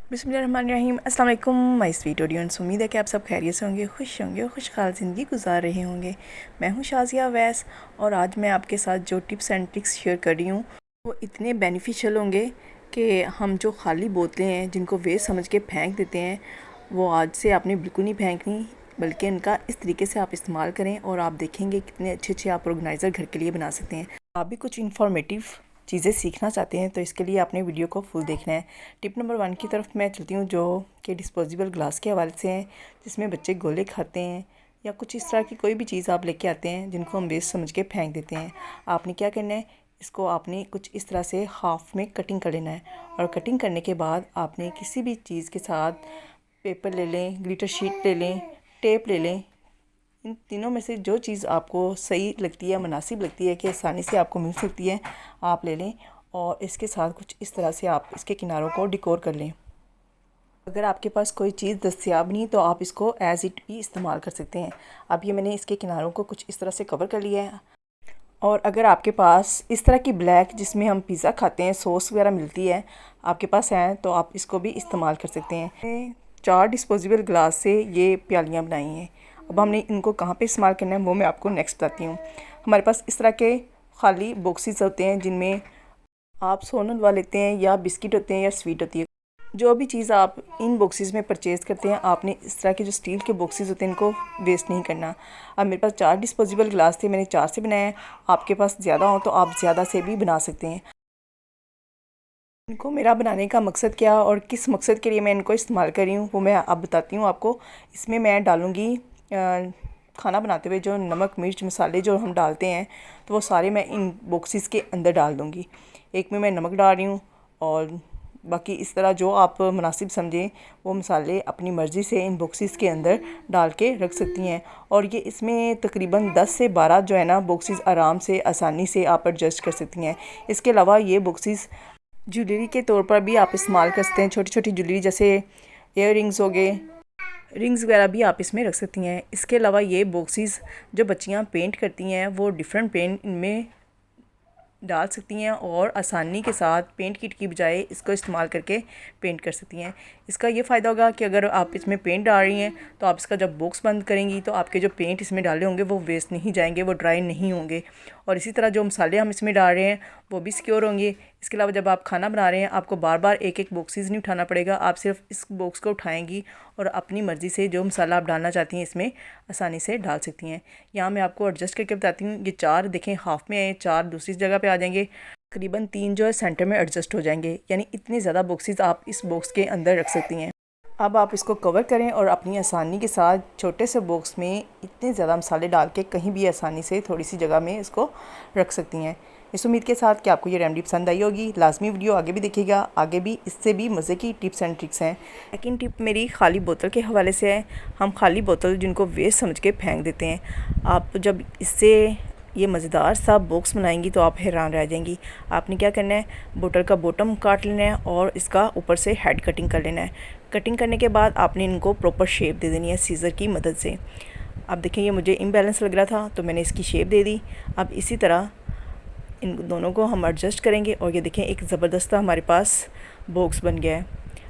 बिस्मिल्लाहिर्रहमानिर्रहीम। अस्सलाम वालेकुम माय स्वीट ऑडियंस। उम्मीद है कि आप सब खैरियत से होंगे, खुश होंगे और खुशहाल ज़िंदगी गुजार रहे होंगे। मैं हूं शाज़िया अवैस और आज मैं आपके साथ जो टिप्स एंड ट्रिक्स शेयर कर रही हूँ वो इतने बेनिफिशियल होंगे कि हम जो खाली बोतलें हैं जिनको वेस्ट समझ के फेंक देते हैं वो आज से आपने बिल्कुल नहीं फेंकनी, बल्कि इनका इस तरीके से आप इस्तेमाल करें और आप देखेंगे कितने अच्छे अच्छे आप ऑर्गेनाइज़र घर के लिए बना सकते हैं। आप भी कुछ इन्फॉर्मेटिव चीज़ें सीखना चाहते हैं तो इसके लिए आपने वीडियो को फुल देखना है। टिप नंबर 1 की तरफ मैं चलती हूँ जो कि डिस्पोजेबल ग्लास के हवाले से हैं, जिसमें बच्चे गोले खाते हैं या कुछ इस तरह की कोई भी चीज़ आप लेके आते हैं जिनको हम वेस्ट समझ के फेंक देते हैं। आपने क्या करना है, इसको आपने कुछ इस तरह से हाफ में कटिंग कर लेना है और कटिंग करने के बाद आपने किसी भी चीज़ के साथ पेपर ले लें, ग्लिटर शीट ले लें, टेप ले लें, इन तीनों में से जो चीज़ आपको सही लगती है, मुनासिब लगती है कि आसानी से आपको मिल सकती है, आप ले लें और इसके साथ कुछ इस तरह से आप इसके किनारों को डेकोर कर लें। अगर आपके पास कोई चीज़ दस्तयाब नहीं तो आप इसको एज़ इट भी इस्तेमाल कर सकते हैं। अब ये मैंने इसके किनारों को कुछ इस तरह से कवर कर लिया है। और अगर आपके पास इस तरह की ब्लैक जिसमें हम पिज़्ज़ा खाते हैं सॉस वगैरह मिलती है आपके पास है तो आप इसको भी इस्तेमाल कर सकते हैं। 4 डिस्पोजेबल ग्लास से ये प्यालियाँ बनाई हैं। अब हमने इनको कहाँ पे इस्तेमाल करना है वो मैं आपको नेक्स्ट बताती हूँ। हमारे पास इस तरह के खाली बॉक्सेस होते हैं जिनमें आप सोन हलवा लेते हैं या बिस्किट होते हैं या स्वीट होती है। जो भी चीज़ आप इन बॉक्सेस में परचेज़ करते हैं आपने इस तरह के जो स्टील के बॉक्सेस होते हैं इनको वेस्ट नहीं करना। अब मेरे पास 4 डिस्पोजेबल ग्लास थे, मैंने 4 से बनाया है। आपके पास ज़्यादा हो तो आप ज़्यादा से भी बना सकते हैं। इनको मेरा बनाने का मकसद क्या और किस मकसद के लिए मैं इनको इस्तेमाल कर रही हूँ वो मैं अब बताती हूँ आपको। इसमें मैं डालूँगी खाना बनाते हुए जो नमक मिर्च मसाले जो हम डालते हैं तो वो सारे मैं इन बॉक्सेस के अंदर डाल दूँगी। एक में मैं नमक डाल रही हूँ और बाकी इस तरह जो आप मुनासिब समझें वो मसाले अपनी मर्ज़ी से इन बॉक्सेस के अंदर डाल के रख सकती हैं। और ये इसमें तकरीबन 10 से 12 जो है ना बॉक्सेस आराम से आसानी से आप एडजस्ट कर सकती हैं। इसके अलावा ये बॉक्सेस ज्वेलरी के तौर पर भी आप इस्तेमाल कर सकते हैं। छोटी छोटी ज्वेलरी जैसे ईयर रिंग्स हो गए, रिंग्स वगैरह भी आप इसमें रख सकती हैं। इसके अलावा ये बॉक्सेस जो बच्चियां पेंट करती हैं वो डिफरेंट पेंट इनमें डाल सकती हैं और आसानी के साथ पेंट किट की बजाय इसको इस्तेमाल करके पेंट कर सकती हैं। इसका ये फ़ायदा होगा कि अगर आप इसमें पेंट डाल रही हैं तो आप इसका जब बॉक्स बंद करेंगी तो आपके जो पेंट इसमें डाले होंगे वो वेस्ट नहीं जाएंगे, वो ड्राई नहीं होंगे। और इसी तरह जो मसाले हम इसमें डाल रहे हैं वो भी सिक्योर होंगे। इसके अलावा जब आप खाना बना रहे हैं आपको बार बार एक एक बॉक्सेस नहीं उठाना पड़ेगा, आप सिर्फ इस बॉक्स को उठाएंगी और अपनी मर्ज़ी से जो मसाला आप डालना चाहती हैं इसमें आसानी से डाल सकती हैं। यहाँ मैं आपको एडजस्ट करके बताती हूँ। ये 4 देखें हाफ में है, 4 दूसरी जगह पे आ जाएंगे, तकरीबन 3 जो है सेंटर में एडजस्ट हो जाएंगे। यानी इतने ज़्यादा बॉक्सेस आप इस बॉक्स के अंदर रख सकती हैं। अब आप इसको कवर करें और अपनी आसानी के साथ छोटे से बॉक्स में इतने ज़्यादा मसाले डाल के कहीं भी आसानी से थोड़ी सी जगह में इसको रख सकती हैं। इस उम्मीद के साथ कि आपको ये रेमेडी पसंद आई होगी। लाजमी वीडियो आगे भी देखिएगा, आगे भी इससे भी मज़े की टिप्स एंड ट्रिक्स हैं। सेकंड टिप मेरी खाली बोतल के हवाले से है। हम खाली बोतल जिनको वेस्ट समझ के फेंक देते हैं, आप जब इससे ये मज़ेदार सा बॉक्स बनाएंगी तो आप हैरान रह जाएंगी। आपने क्या करना है, बोतल का बॉटम काट लेना है और इसका ऊपर से हेड कटिंग कर लेना है। कटिंग करने के बाद आपने इनको प्रॉपर शेप दे देनी है सीज़र की मदद से। अब देखें ये मुझे इम्बैलेंस लग रहा था तो मैंने इसकी शेप दे दी। अब इसी तरह इन दोनों को हम एडजस्ट करेंगे और ये देखें एक ज़बरदस्त हमारे पास बॉक्स बन गया है।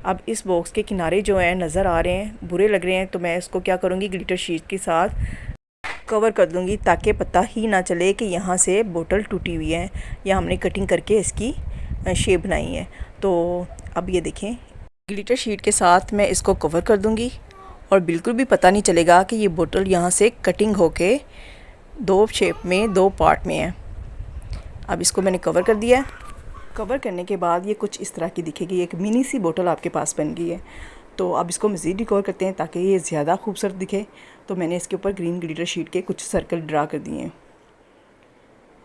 अब इस बॉक्स के किनारे जो हैं नज़र आ रहे हैं, बुरे लग रहे हैं, तो मैं इसको क्या करूँगी, ग्लिटर शीट के साथ कवर कर दूँगी ताकि पता ही ना चले कि यहाँ से बोतल टूटी हुई है या हमने कटिंग करके इसकी शेप बनाई है। तो अब ये देखें ग्लिटर शीट के साथ मैं इसको कवर कर दूँगी और बिल्कुल भी पता नहीं चलेगा कि ये बोतल यहाँ से कटिंग होके 2 शेप में 2 पार्ट में है। अब इसको मैंने कवर कर दिया है। कवर करने के बाद ये कुछ इस तरह की दिखेगी, एक मिनी सी बोतल आपके पास बन गई है। तो अब इसको मज़ीद डेकोर करते हैं ताकि ये ज़्यादा खूबसूरत दिखे। तो मैंने इसके ऊपर ग्रीन ग्लिटर शीट के कुछ सर्कल ड्रा कर दिए हैं।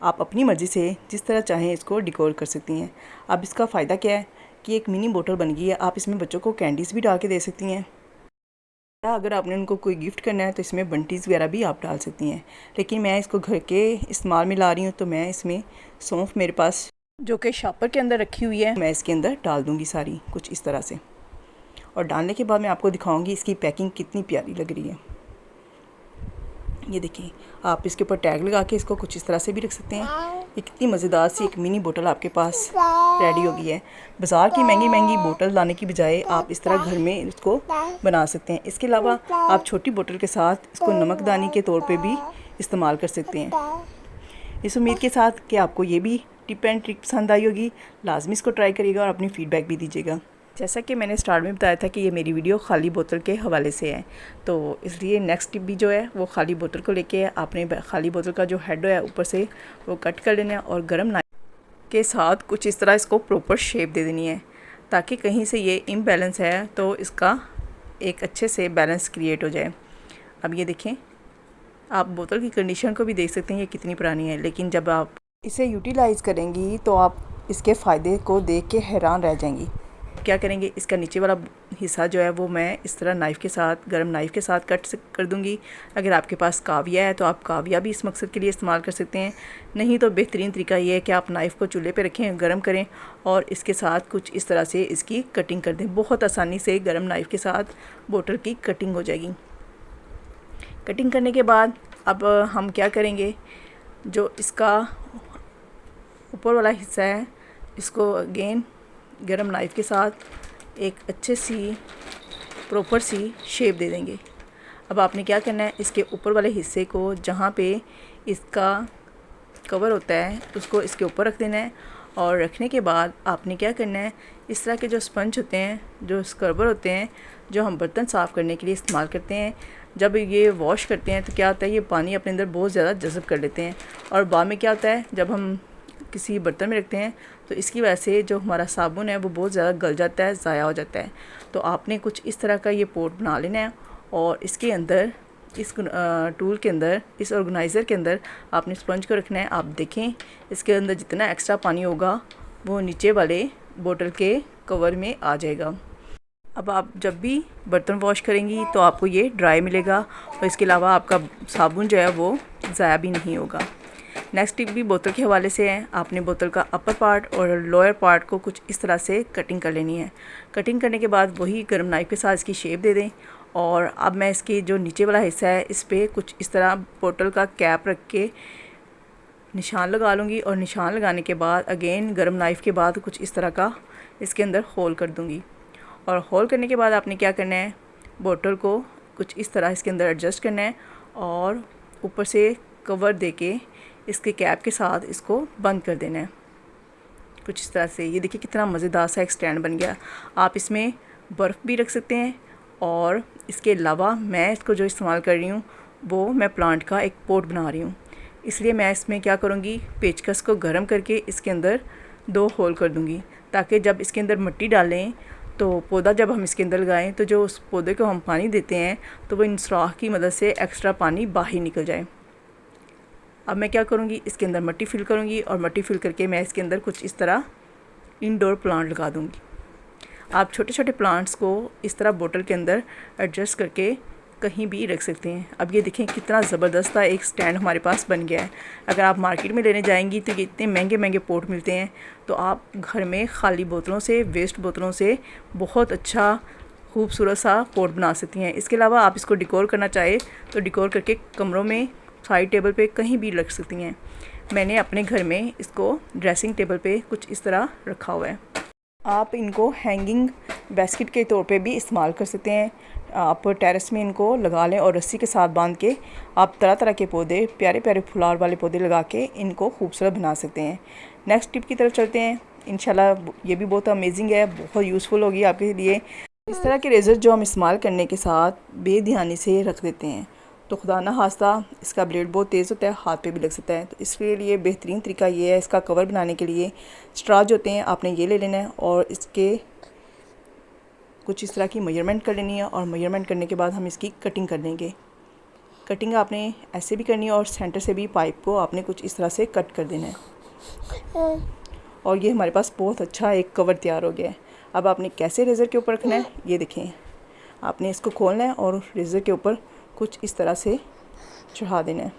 आप अपनी मर्ज़ी से जिस तरह चाहें इसको डेकोर कर सकती हैं। अब इसका फ़ायदा क्या है कि एक मिनी बोतल बन गई है, आप इसमें बच्चों को कैंडीज़ भी डाल के दे सकती हैं। अगर आपने उनको कोई गिफ्ट करना है तो इसमें बंटीज़ वगैरह भी आप डाल सकती हैं। लेकिन मैं इसको घर के इस्तेमाल में ला रही हूँ तो मैं इसमें सौंफ मेरे पास जो कि शॉपर के अंदर रखी हुई है मैं इसके अंदर डाल दूँगी सारी कुछ इस तरह से। और डालने के बाद मैं आपको दिखाऊंगी इसकी पैकिंग कितनी प्यारी लग रही है। ये देखिए, आप इसके ऊपर टैग लगा के इसको कुछ इस तरह से भी रख सकते हैं ये कितनी मज़ेदार सी एक मिनी बोतल आपके पास रेडी हो गई है। बाज़ार की महंगी महंगी बोतल लाने की बजाय आप इस तरह घर में इसको बना सकते हैं। इसके अलावा आप छोटी बोतल के साथ इसको नमकदानी के तौर पे भी इस्तेमाल कर सकते हैं। इस उम्मीद के साथ कि आपको ये भी टिप एंड ट्रिक पसंद आई होगी। लाजमी इसको ट्राई करिएगा और अपनी फ़ीडबैक भी दीजिएगा। जैसा कि मैंने स्टार्ट में बताया था कि ये मेरी वीडियो खाली बोतल के हवाले से है, तो इसलिए नेक्स्ट टिप भी जो है वो खाली बोतल को लेके है। आपने खाली बोतल का जो हेड है ऊपर से वो कट कर लेना है और गर्म नाइफ के साथ कुछ इस तरह इसको प्रॉपर शेप दे देनी है, ताकि कहीं से ये इम्बैलेंस है तो इसका एक अच्छे से बैलेंस क्रिएट हो जाए। अब ये देखें, आप बोतल की कंडीशन को भी देख सकते हैं ये कितनी पुरानी है, लेकिन जब आप इसे यूटिलाइज़ करेंगी तो आप इसके फ़ायदे को देख के हैरान रह जाएंगी। क्या करेंगे, इसका नीचे वाला हिस्सा जो है वो मैं इस तरह नाइफ़ के साथ, गर्म नाइफ़ के साथ कट कर दूंगी। अगर आपके पास काविया है तो आप काविया भी इस मकसद के लिए इस्तेमाल कर सकते हैं। नहीं तो बेहतरीन तरीका ये है कि आप नाइफ़ को चूल्हे पे रखें, गर्म करें और इसके साथ कुछ इस तरह से इसकी कटिंग कर दें। बहुत आसानी से गर्म नाइफ़ के साथ बोतल की कटिंग हो जाएगी। कटिंग करने के बाद अब हम क्या करेंगे, जो इसका ऊपर वाला हिस्सा है इसको अगेन गरम नाइफ़ के साथ एक अच्छे सी प्रॉपर सी शेप दे देंगे। अब आपने क्या करना है, इसके ऊपर वाले हिस्से को जहाँ पे इसका कवर होता है उसको इसके ऊपर रख देना है। और रखने के बाद आपने क्या करना है, इस तरह के जो स्पंज होते हैं, जो स्क्रबर होते हैं, जो हम बर्तन साफ़ करने के लिए इस्तेमाल करते हैं, जब ये वॉश करते हैं तो क्या होता है, ये पानी अपने अंदर बहुत ज़्यादा जज़ब कर लेते हैं। और बाद में क्या होता है, जब हम किसी बर्तन में रखते हैं तो इसकी वजह से जो हमारा साबुन है वो बहुत ज़्यादा गल जाता है, ज़ाया हो जाता है। तो आपने कुछ इस तरह का ये पोट बना लेना है और इसके अंदर, इस टूल के अंदर, इस ऑर्गेनाइज़र के अंदर आपने स्पंज को रखना है। आप देखें इसके अंदर जितना एक्स्ट्रा पानी होगा वो नीचे वाले बोतल के कवर में आ जाएगा। अब आप जब भी बर्तन वॉश करेंगी तो आपको ये ड्राई मिलेगा और इसके अलावा आपका साबुन जो है वो ज़ाया भी नहीं होगा। नेक्स्ट टिप भी बोतल के हवाले से है। आपने बोतल का अपर पार्ट और लोअर पार्ट को कुछ इस तरह से कटिंग कर लेनी है। कटिंग करने के बाद वही गर्म नाइफ़ के साथ इसकी शेप दे दें। और अब मैं इसकी जो नीचे वाला हिस्सा है इस पर कुछ इस तरह बोतल का कैप रख के निशान लगा लूँगी और निशान लगाने के बाद अगेन गर्म नाइफ़ के बाद कुछ इस तरह का इसके अंदर होल कर दूँगी। और होल करने के बाद आपने क्या करना है, बोतल को कुछ इस तरह इसके अंदर एडजस्ट करना है और ऊपर से कवर देके इसके कैप के साथ इसको बंद कर देना है कुछ इस तरह से। ये देखिए कितना मज़ेदार सा एक स्टैंड बन गया। आप इसमें बर्फ़ भी रख सकते हैं और इसके अलावा मैं इसको जो इस्तेमाल कर रही हूँ वो मैं प्लांट का एक पॉट बना रही हूँ, इसलिए मैं इसमें क्या करूँगी, पेचकस को गर्म करके इसके अंदर 2 होल कर दूँगी, ताकि जब इसके अंदर मिट्टी डालें तो पौधा जब हम इसके अंदर लगाएं तो जो उस पौधे को हम पानी देते हैं तो वो इन सुराख की मदद से एक्स्ट्रा पानी बाहर निकल जाए। अब मैं क्या करूँगी, इसके अंदर मिट्टी फिल करूँगी और मिट्टी फिल करके मैं इसके अंदर कुछ इस तरह इंडोर प्लांट लगा दूँगी। आप छोटे छोटे प्लांट्स को इस तरह बोतल के अंदर एडजस्ट करके कहीं भी रख सकते हैं। अब ये देखें कितना ज़बरदस्त था एक स्टैंड हमारे पास बन गया है। अगर आप मार्केट में लेने जाएंगी तो ये इतने महंगे महंगे पोट मिलते हैं, तो आप घर में खाली बोतलों से, वेस्ट बोतलों से बहुत अच्छा खूबसूरत सा पोट बना सकती हैं। इसके अलावा आप इसको डिकोर करना चाहे तो डिकोर करके कमरों में, साइड टेबल पे कहीं भी रख सकती हैं। मैंने अपने घर में इसको ड्रेसिंग टेबल पे कुछ इस तरह रखा हुआ है। आप इनको हैंगिंग बास्केट के तौर पे भी इस्तेमाल कर सकते हैं। आप टेरेस में इनको लगा लें और रस्सी के साथ बांध के आप तरह तरह के पौधे, प्यारे प्यारे फुलार वाले पौधे लगा के इनको खूबसूरत बना सकते हैं। नेक्स्ट टिप की तरफ चलते हैं। इंशाल्लाह ये भी बहुत अमेजिंग है, बहुत यूज़फुल होगी आपके लिए। इस तरह के रेज़र जो हम इस्तेमाल करने के साथ बेध्यानी से रख देते हैं तो खुदा ना खास्ता इसका ब्लेड बहुत तेज़ होता है, हाथ पे भी लग सकता है। तो इसके लिए बेहतरीन तरीका ये है, इसका कवर बनाने के लिए स्ट्रा जो होते हैं आपने ये ले लेना है और इसके कुछ इस तरह की मेजरमेंट कर लेनी है और मेजरमेंट करने के बाद हम इसकी कटिंग कर लेंगे। कटिंग आपने ऐसे भी करनी है और सेंटर से भी पाइप को आपने कुछ इस तरह से कट कर देना है। और ये हमारे पास बहुत अच्छा एक कवर तैयार हो गया है। अब आपने कैसे रेज़र के ऊपर रखना है ये देखें। आपने इसको खोलना है और रेज़र के ऊपर कुछ इस तरह से चढ़ा देना है।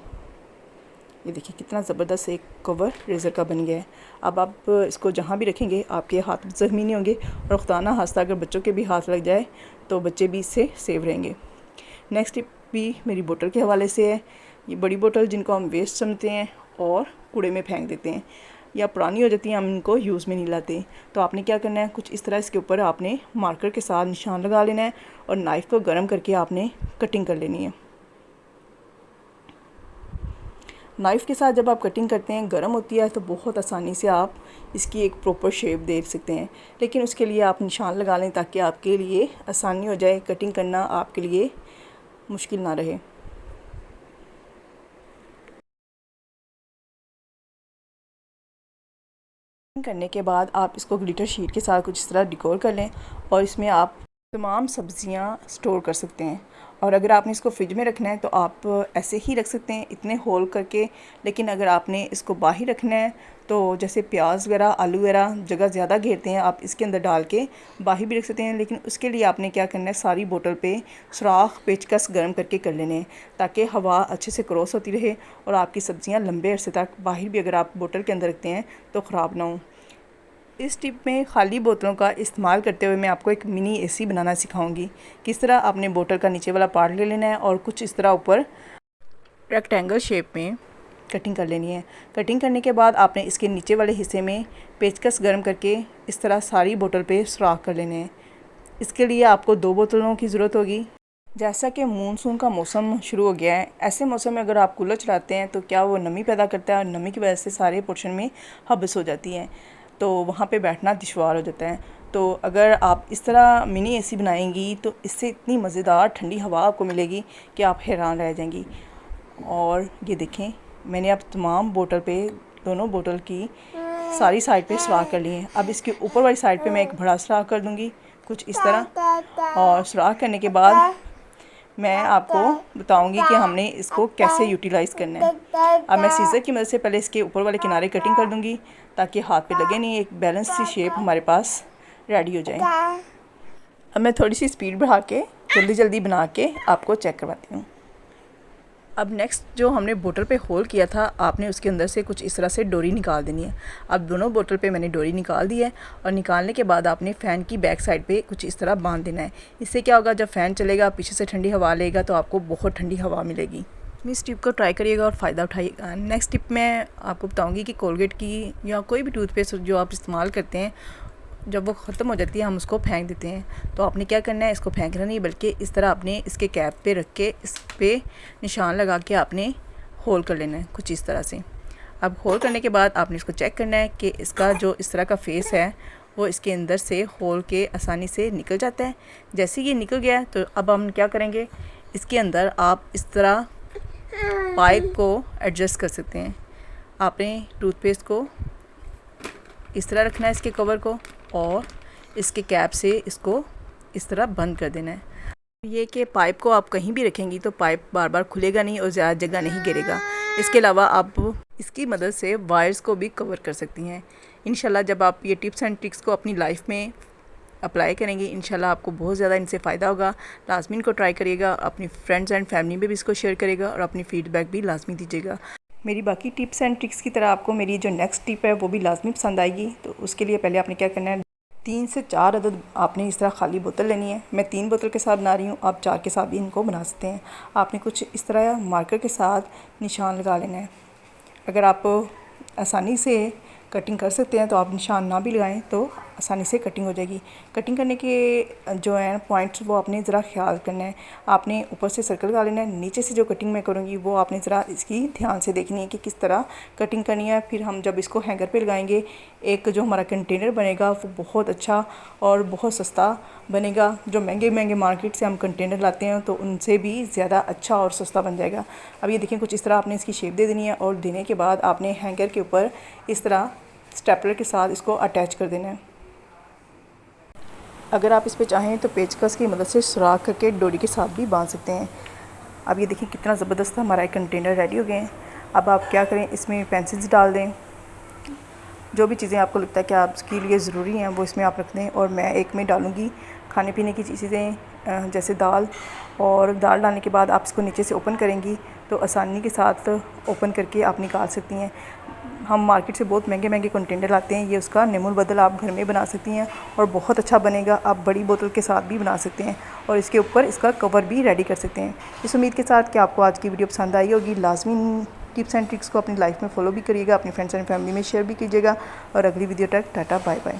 ये देखिए कितना ज़बरदस्त एक कवर रेज़र का बन गया है। अब आप इसको जहाँ भी रखेंगे आपके हाथ ज़ख्मी नहीं होंगे और खुदा ना खास्ता अगर बच्चों के भी हाथ लग जाए तो बच्चे भी इससे सेव रहेंगे। नेक्स्ट टिप भी मेरी बोतल के हवाले से है। ये बड़ी बोतल जिनको हम वेस्ट समझते हैं और कूड़े में फेंक देते हैं या पुरानी हो जाती हैं, हम इनको यूज़ में नहीं लाते। तो आपने क्या करना है, कुछ इस तरह इसके ऊपर आपने मार्कर के साथ निशान लगा लेना है और नाइफ़ को गर्म करके आपने कटिंग कर लेनी है। नाइफ़ के साथ जब आप कटिंग करते हैं, गर्म होती है तो बहुत आसानी से आप इसकी एक प्रॉपर शेप दे सकते हैं, लेकिन उसके लिए आप निशान लगा लें ताकि आपके लिए आसानी हो जाए, कटिंग करना आपके लिए मुश्किल ना रहे। करने के बाद आप इसको ग्लिटर शीट के साथ कुछ इस तरह डेकोर कर लें और इसमें आप तमाम सब्ज़ियां स्टोर कर सकते हैं। और अगर आपने इसको फ्रिज में रखना है तो आप ऐसे ही रख सकते हैं इतने होल करके, लेकिन अगर आपने इसको बाहर रखना है तो जैसे प्याज वगैरह, आलू वगैरह जगह ज़्यादा घेरते हैं, आप इसके अंदर डाल के बाहर भी रख सकते हैं। लेकिन उसके लिए आपने क्या करना है, सारी बोतल पे सुराख पेचकस गर्म करके कर लेने हैं ताकि हवा अच्छे से क्रॉस होती रहे और आपकी सब्ज़ियाँ लंबे अरसे तक बाहर भी अगर आप बोतल के अंदर रखते हैं तो ख़राब ना हो। इस टिप में खाली बोतलों का इस्तेमाल करते हुए मैं आपको एक मिनी एसी बनाना सिखाऊंगी। किस तरह आपने बोतल का नीचे वाला पार्ट ले लेना है और कुछ इस तरह ऊपर रेक्टेंगल शेप में कटिंग कर लेनी है। कटिंग करने के बाद आपने इसके नीचे वाले हिस्से में पेचकस गर्म करके इस तरह सारी बोतल पे सुराख कर लेने हैं। इसके लिए आपको 2 बोतलों की ज़रूरत होगी। जैसा कि मानसून का मौसम शुरू हो गया है, ऐसे मौसम में अगर आप कूलर चलाते हैं तो क्या वो नमी पैदा करता है और नमी की वजह से सारे पोर्शन में हब्स हो जाती हैं, तो वहाँ पे बैठना दुश्वार हो जाता है। तो अगर आप इस तरह मिनी एसी बनाएंगी तो इससे इतनी मज़ेदार ठंडी हवा आपको मिलेगी कि आप हैरान रह जाएंगी। और ये देखें, मैंने अब तमाम बोतल पे, दोनों बोतल की सारी साइड पे सुराख कर ली है। अब इसके ऊपर वाली साइड पे मैं एक बड़ा सुराख कर दूँगी कुछ इस तरह, और सुराख करने के बाद मैं आपको बताऊंगी कि हमने इसको कैसे यूटिलाइज़ करना है। अब मैं सीज़र की मदद से पहले इसके ऊपर वाले किनारे कटिंग कर दूंगी ताकि हाथ पे लगे नहीं, एक बैलेंस सी शेप हमारे पास रेडी हो जाए। अब मैं थोड़ी सी स्पीड बढ़ा के जल्दी जल्दी बना के आपको चेक करवाती हूँ। अब नेक्स्ट जो हमने बोतल पे होल किया था, आपने उसके अंदर से कुछ इस तरह से डोरी निकाल देनी है। अब दोनों बोतल पे मैंने डोरी निकाल दी है और निकालने के बाद आपने फ़ैन की बैक साइड पे कुछ इस तरह बांध देना है। इससे क्या होगा, जब फ़ैन चलेगा पीछे से ठंडी हवा लेगा तो आपको बहुत ठंडी हवा मिलेगी। इस टिप को ट्राई करिएगा और फ़ायदा उठाइएगा। नेक्स्ट टिप मैं आपको बताऊँगी कि कोलगेट की या कोई भी टूथपेस्ट जो आप इस्तेमाल करते हैं, जब वो ख़त्म हो जाती है हम उसको फेंक देते हैं। तो आपने क्या करना है, इसको फेंकना नहीं बल्कि इस तरह आपने इसके कैप पे रख के इस पे निशान लगा के आपने होल कर लेना है कुछ इस तरह से। अब होल करने के बाद आपने इसको चेक करना है कि इसका जो इस तरह का फेस है वो इसके अंदर से होल के आसानी से निकल जाता है। जैसे ये निकल गया तो अब हम क्या करेंगे, इसके अंदर आप इस तरह पाइप को एडजस्ट कर सकते हैं। आपने टूथपेस्ट को इस तरह रखना है, इसके कवर को, और इसके कैप से इसको इस तरह बंद कर देना है। ये कि पाइप को आप कहीं भी रखेंगी तो पाइप बार बार खुलेगा नहीं और ज़्यादा जगह नहीं गिरेगा। इसके अलावा आप इसकी मदद से वायर्स को भी कवर कर सकती हैं। इंशाल्लाह जब आप ये टिप्स एंड ट्रिक्स को अपनी लाइफ में अप्लाई करेंगे, इंशाल्लाह आपको बहुत ज़्यादा इनसे फ़ायदा होगा। लाजमी इनको ट्राई करिएगा, अपनी फ्रेंड्स एंड फैमिली में भी इसको शेयर करिएगा और अपनी फ़ीडबैक भी लाजमी दीजिएगा। मेरी बाकी टिप्स एंड ट्रिक्स की तरह आपको मेरी जो नेक्स्ट टिप है वो भी लाजमी पसंद आएगी। तो उसके लिए पहले आपने क्या करना है, 3 से 4 अदद आपने इस तरह खाली बोतल लेनी है। मैं 3 बोतल के साथ बना रही हूँ, आप 4 के साथ भी इनको बना सकते हैं। आपने कुछ इस तरह मार्कर के साथ निशान लगा लेना है। अगर आप आसानी से कटिंग कर सकते हैं तो आप निशान ना भी लगाएं तो आसानी से कटिंग हो जाएगी। कटिंग करने के जो है पॉइंट्स वो आपने ज़रा ख्याल करना है। आपने ऊपर से सर्कल लगा लेना है, नीचे से जो कटिंग मैं करूँगी वो आपने ज़रा इसकी ध्यान से देखनी है कि किस तरह कटिंग करनी है। फिर हम जब इसको हैंगर पे लगाएंगे, एक जो हमारा कंटेनर बनेगा वो बहुत अच्छा और बहुत सस्ता बनेगा। जो महंगे महंगे मार्केट से हम कंटेनर लाते हैं तो उनसे भी ज़्यादा अच्छा और सस्ता बन जाएगा। अब ये देखिए, कुछ इस तरह आपने इसकी शेप दे देनी है और देने के बाद आपने हैंगर के ऊपर इस तरह स्टेपलर के साथ इसको अटैच कर देना है। अगर आप इस पे चाहें तो पेचकस की मदद से सुराख करके डोरी के साथ भी बांध सकते हैं। अब ये देखिए कितना ज़बरदस्त हमारा एक कंटेनर रेडी हो गए हैं। अब आप क्या करें, इसमें पेंसिल्स डाल दें, जो भी चीज़ें आपको लगता है कि आपके लिए ज़रूरी हैं वो इसमें आप रख दें। और मैं एक में डालूँगी खाने पीने की चीज़ें जैसे दाल, और दाल डालने के बाद आप इसको नीचे से ओपन करेंगी तो आसानी के साथ ओपन करके आप निकाल सकती हैं। हम मार्केट से बहुत महंगे महंगे कंटेनर लाते हैं, ये उसका नेमुल बदल आप घर में बना सकती हैं और बहुत अच्छा बनेगा। आप बड़ी बोतल के साथ भी बना सकते हैं और इसके ऊपर इसका कवर भी रेडी कर सकते हैं। इस उम्मीद के साथ कि आपको आज की वीडियो पसंद आई होगी। लाजमी टिप्स एंड ट्रिक्स को अपनी लाइफ में फॉलो भी करिएगा, अपनी फ्रेंड्स एंड फैमिली में शेयर भी कीजिएगा। और अगली वीडियो तक टाटा बाय बाय।